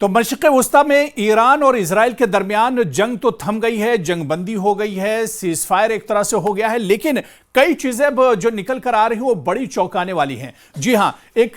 तो मशरिक़ वस्ता में ईरान और इजराइल के दरमियान जंग तो थम गई है, जंगबंदी हो गई है, सीज़फायर एक तरह से हो गया है, लेकिन कई चीजें अब जो निकल कर आ रही हैं वो बड़ी चौंकाने वाली हैं। जी हां, एक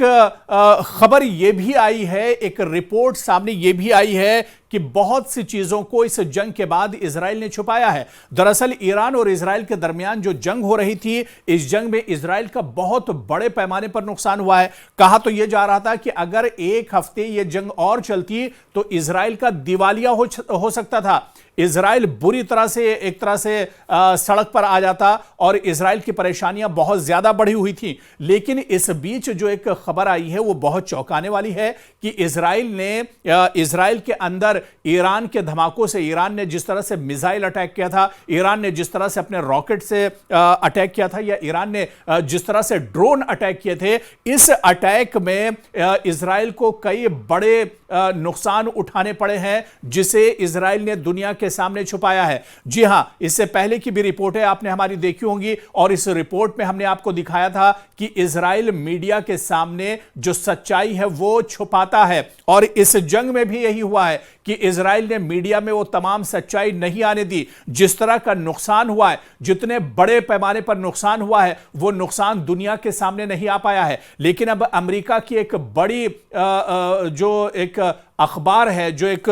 खबर ये भी आई है, एक रिपोर्ट सामने ये भी आई है कि बहुत सी चीजों को इस जंग के बाद इजराइल ने छुपाया है। दरअसल ईरान और इजराइल के दरमियान जो जंग हो रही थी, इस जंग में इजराइल का बहुत बड़े पैमाने पर नुकसान हुआ है। कहा तो यह जा रहा था कि अगर एक हफ्ते यह जंग और चलती तो इजराइल का दिवालिया हो सकता था। इजराइल बुरी तरह से एक तरह से सड़क पर आ जाता और इजराइल की परेशानियां बहुत ज्यादा बढ़ी हुई थी। लेकिन इस बीच जो एक खबर आई है वो बहुत चौंकाने वाली है कि इजराइल के अंदर ईरान के धमाकों से, ईरान ने जिस तरह से मिसाइल अटैक किया था, ईरान ने जिस तरह से अपने रॉकेट से अटैक किया था, या ईरान ने जिस तरह से ड्रोन अटैक किए थे, इस अटैक में इजराइल को कई बड़े नुकसान उठाने पड़े हैं, जिसे इजराइल ने दुनिया के सामने छुपाया है। जी हां, इससे पहले की भी रिपोर्टें आपने हमारी देखी होंगी और इस रिपोर्ट में हमने आपको दिखाया था कि इजराइल मीडिया के सामने जो सच्चाई है वो छुपाता है। और इस जंग में भी यही हुआ है कि इजराइल ने मीडिया में वो तमाम सच्चाई नहीं आने दी। जिस तरह का नुकसान हुआ है, जितने बड़े पैमाने पर नुकसान हुआ है, वो नुकसान दुनिया के सामने नहीं आ पाया है। लेकिन अब अमेरिका की एक बड़ी जो एक अखबार है, जो एक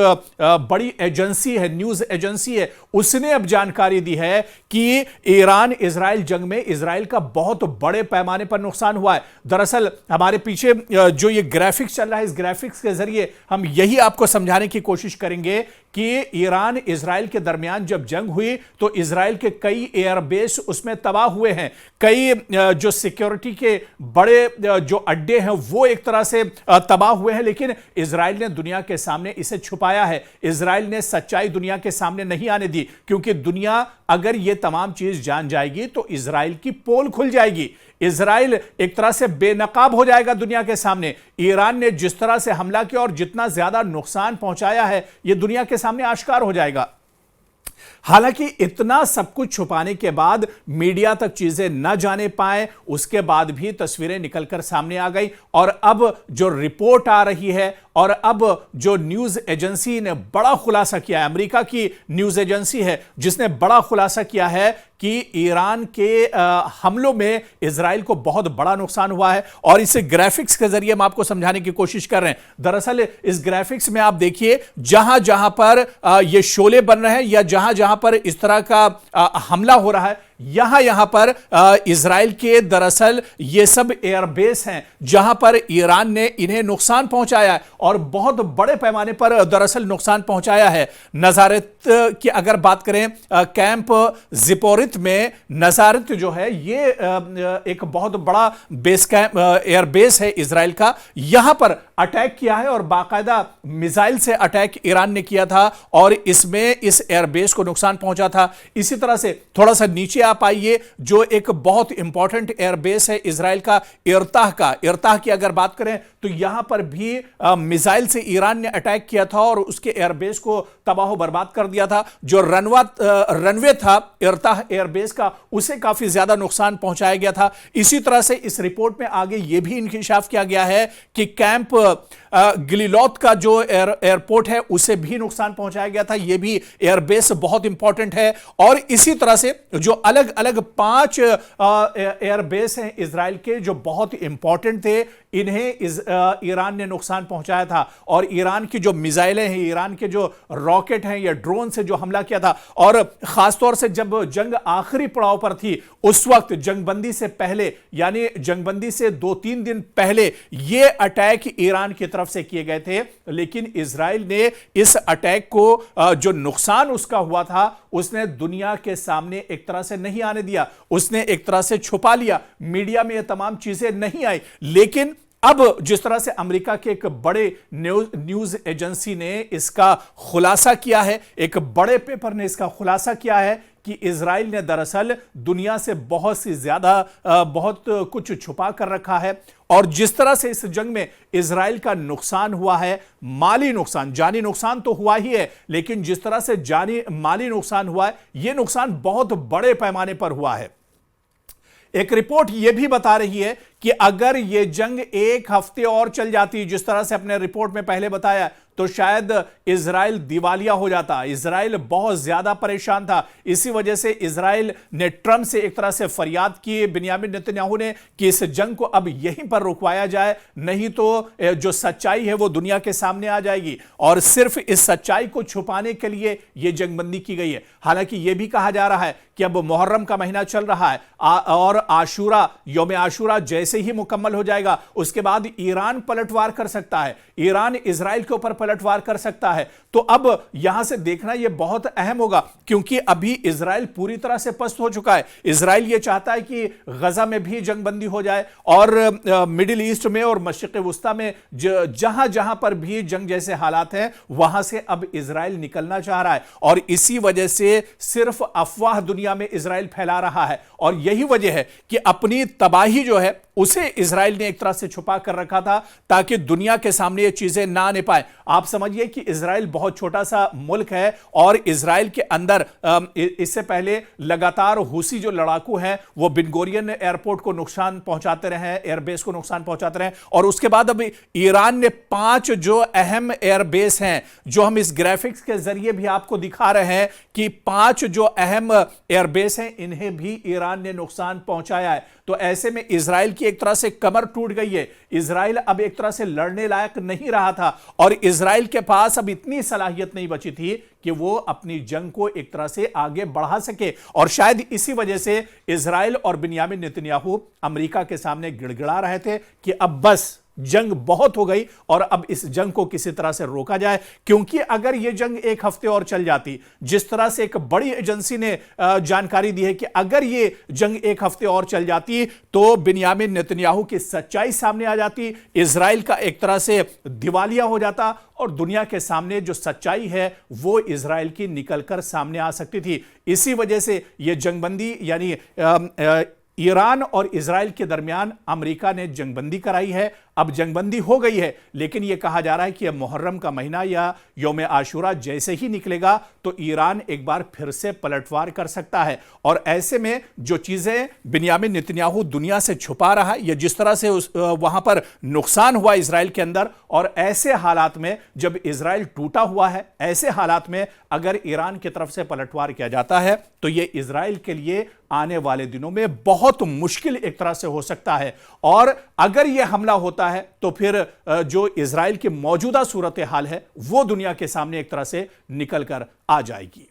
बड़ी एजेंसी है, न्यूज एजेंसी है, उसने अब जानकारी दी है कि ईरान इजराइल जंग में इजराइल का बहुत बड़े पैमाने पर नुकसान हुआ है। दरअसल हमारे पीछे जो ये ग्राफिक्स चल रहा है, इस ग्राफिक्स के जरिए हम यही आपको समझाने की कोशिश करेंगे कि ईरान इजराइल के दरमियान जब जंग हुई तो इजराइल के कई एयरबेस उसमें तबाह हुए हैं। कई जो सिक्योरिटी के बड़े जो अड्डे हैं वो एक तरह से तबाह हुए हैं। लेकिन इजराइल ने दुनिया के सामने इसे छुपाया है। इजराइल ने सच्चाई दुनिया के सामने नहीं आने दी, क्योंकि दुनिया अगर यह तमाम चीज जान जाएगी तो इजराइल की पोल खुल जाएगी। इजराइल एक तरह से बेनकाब हो जाएगा दुनिया के सामने। ईरान ने जिस तरह से हमला किया और जितना ज्यादा नुकसान पहुंचाया है, यह दुनिया के सामने आश्कार हो जाएगा। हालांकि इतना सब कुछ छुपाने के बाद, मीडिया तक चीजें न जाने पाए, उसके बाद भी तस्वीरें निकलकर सामने आ गई। और अब जो रिपोर्ट आ रही है और अब जो न्यूज एजेंसी ने बड़ा खुलासा किया है, अमेरिका की न्यूज एजेंसी है जिसने बड़ा खुलासा किया है कि ईरान के हमलों में इजराइल को बहुत बड़ा नुकसान हुआ है। और इस ग्राफिक्स के जरिए हम आपको समझाने की कोशिश कर रहे हैं। दरअसल इस ग्राफिक्स में आप देखिए, जहां जहां पर ये शोले बन रहे हैं या जहां जहां पर इस तरह का हमला हो रहा है, यहां पर इजराइल के दरअसल ये सब एयरबेस हैं जहां पर ईरान ने इन्हें नुकसान पहुंचाया है और बहुत बड़े पैमाने पर दरअसल नुकसान पहुंचाया है। नजारत की अगर बात करें, कैंप जिपोरित में नजारत जो है ये एक बहुत बड़ा बेस कैंप एयरबेस है इजराइल का। यहां पर अटैक किया है और बाकायदा मिसाइल से अटैक ईरान ने किया था और इसमें इस एयरबेस को नुकसान पहुंचा था। इसी तरह से थोड़ा सा नीचे आप आइए, जो एक बहुत इंपॉर्टेंट एयरबेस है इजराइल का, इर्ताह की अगर बात करें तो यहां पर भी मिसाइल से ईरान ने अटैक किया था और उसके एयरबेस को तबाह बर्बाद कर दिया था। जो रनवे था इर्ताह एयरबेस का, उसे काफी ज्यादा नुकसान पहुंचाया गया था। इसी तरह से इस रिपोर्ट में आगे यह भी इंकिशाफ किया गया है कि कैंप गिलिलोत का जो एयरपोर्ट है उसे भी नुकसान पहुंचाया गया था। यह भी एयरबेस बहुत इंपॉर्टेंट है। और इसी तरह से जो अलग अलग 5 एयरबेस हैं इजराइल के जो बहुत इंपॉर्टेंट थे, इन्हें ईरान ने नुकसान पहुंचाया था। और ईरान की जो मिसाइलें हैं, ईरान के जो रॉकेट हैं या ड्रोन से जो हमला किया था, और खासतौर से जब जंग आखिरी पड़ाव पर थी, उस वक्त जंगबंदी से पहले, यानी जंगबंदी से 2-3 दिन पहले ये अटैक ईरान की तरफ से किए गए थे। लेकिन इजराइल ने इस अटैक को जो नुकसान उसका हुआ था उसने दुनिया के सामने एक तरह से नहीं आने दिया, उसने एक तरह से छुपा लिया। मीडिया में ये तमाम चीजें नहीं आई। लेकिन अब जिस तरह से अमेरिका के एक बड़े न्यूज एजेंसी ने इसका खुलासा किया है, एक बड़े पेपर ने इसका खुलासा किया है कि इजराइल ने दरअसल दुनिया से बहुत सी ज्यादा बहुत कुछ छुपा कर रखा है। और जिस तरह से इस जंग में इजराइल का नुकसान हुआ है, माली नुकसान, जानी नुकसान तो हुआ ही है, लेकिन जिस तरह से जानी माली नुकसान हुआ है, यह नुकसान बहुत बड़े पैमाने पर हुआ है। एक रिपोर्ट यह भी बता रही है कि अगर यह जंग एक हफ्ते और चल जाती, जिस तरह से अपने रिपोर्ट में पहले बताया, तो शायद इजराइल दिवालिया हो जाता। इजराइल बहुत ज्यादा परेशान था। इसी वजह से इजराइल ने ट्रंप से एक तरह से फरियाद की, बिन्यामिन नेतन्याहू ने, कि इस जंग को अब यहीं पर रुकवाया जाए, नहीं तो जो सच्चाई है वो दुनिया के सामने आ जाएगी। और सिर्फ इस सच्चाई को छुपाने के लिए यह जंगबंदी की गई है। हालांकि यह भी कहा जा रहा है कि अब मुहर्रम का महीना चल रहा है और आशूरा, यौम आशूरा जैसे ही मुकम्मल हो जाएगा उसके बाद ईरान पलटवार कर सकता है, ईरान इजराइल के ऊपर पलटवार कर सकता है। तो अब यहां से देखना यह बहुत अहम होगा, क्योंकि अभी इजराइल पूरी तरह से पस्त हो चुका है। इजराइल यह चाहता है कि गजा में भी जंगबंदी हो जाए और मिडिल ईस्ट में और मशरिक़ वुस्ता में जहां जहां पर भी जंग जैसे हालात हैं वहां से अब इजराइल निकलना चाह रहा है। और इसी वजह से सिर्फ अफवाह दुनिया में इजराइल फैला रहा है। और यही वजह है कि अपनी तबाही जो है उसे इजराइल ने एक तरह से छुपा कर रखा था ताकि दुनिया के सामने ये चीजें ना आने पाए। आप समझिए कि इजराइल बहुत छोटा सा मुल्क है और इजराइल के अंदर इससे पहले लगातार हुसी जो लड़ाकू हैं वो बिन गोरियन एयरपोर्ट को नुकसान पहुंचाते रहे, एयरबेस को नुकसान पहुंचाते रहे। और उसके बाद अब ईरान ने 5 जो अहम एयरबेस हैं, जो हम इस ग्राफिक्स के जरिए भी आपको दिखा रहे हैं कि 5 जो अहम एयरबेस हैं इन्हें भी ईरान ने नुकसान पहुंचाया है। तो ऐसे में इजराइल की एक तरह से कमर टूट गई है। इजराइल अब एक तरह से लड़ने लायक नहीं रहा था और इजराइल के पास अब इतनी सलाहियत नहीं बची थी कि वो अपनी जंग को एक तरह से आगे बढ़ा सके। और शायद इसी वजह से इजराइल और बिन्यामिन नेतन्याहू अमेरिका के सामने गिड़गिड़ा रहे थे कि अब बस जंग बहुत हो गई और अब इस जंग को किसी तरह से रोका जाए। क्योंकि अगर यह जंग एक हफ्ते और चल जाती, जिस तरह से एक बड़ी एजेंसी ने जानकारी दी है कि अगर यह जंग एक हफ्ते और चल जाती तो बिन्यामिन नेतन्याहू की सच्चाई सामने आ जाती, इजराइल का एक तरह से दिवालिया हो जाता और दुनिया के सामने जो सच्चाई है वो इजराइल की निकलकर सामने आ सकती थी। इसी वजह से यह जंगबंदी यानी ईरान और इजराइल के दरमियान अमेरिका ने जंगबंदी कराई है। अब जंगबंदी हो गई है, लेकिन यह कहा जा रहा है कि अब मुहर्रम का महीना या यौम आशूरा जैसे ही निकलेगा तो ईरान एक बार फिर से पलटवार कर सकता है। और ऐसे में जो चीजें बिन्यामिन नेतन्याहू दुनिया से छुपा रहा है या जिस तरह से वहां पर नुकसान हुआ इजराइल के अंदर, और ऐसे हालात में जब इजराइल टूटा हुआ है, ऐसे हालात में अगर ईरान की तरफ से पलटवार किया जाता है तो यह इजराइल के लिए आने वाले दिनों में बहुत मुश्किल एक तरह से हो सकता है। और अगर यह हमला होता है तो फिर जो इजराइल की मौजूदा सूरत हाल है वो दुनिया के सामने एक तरह से निकल कर आ जाएगी।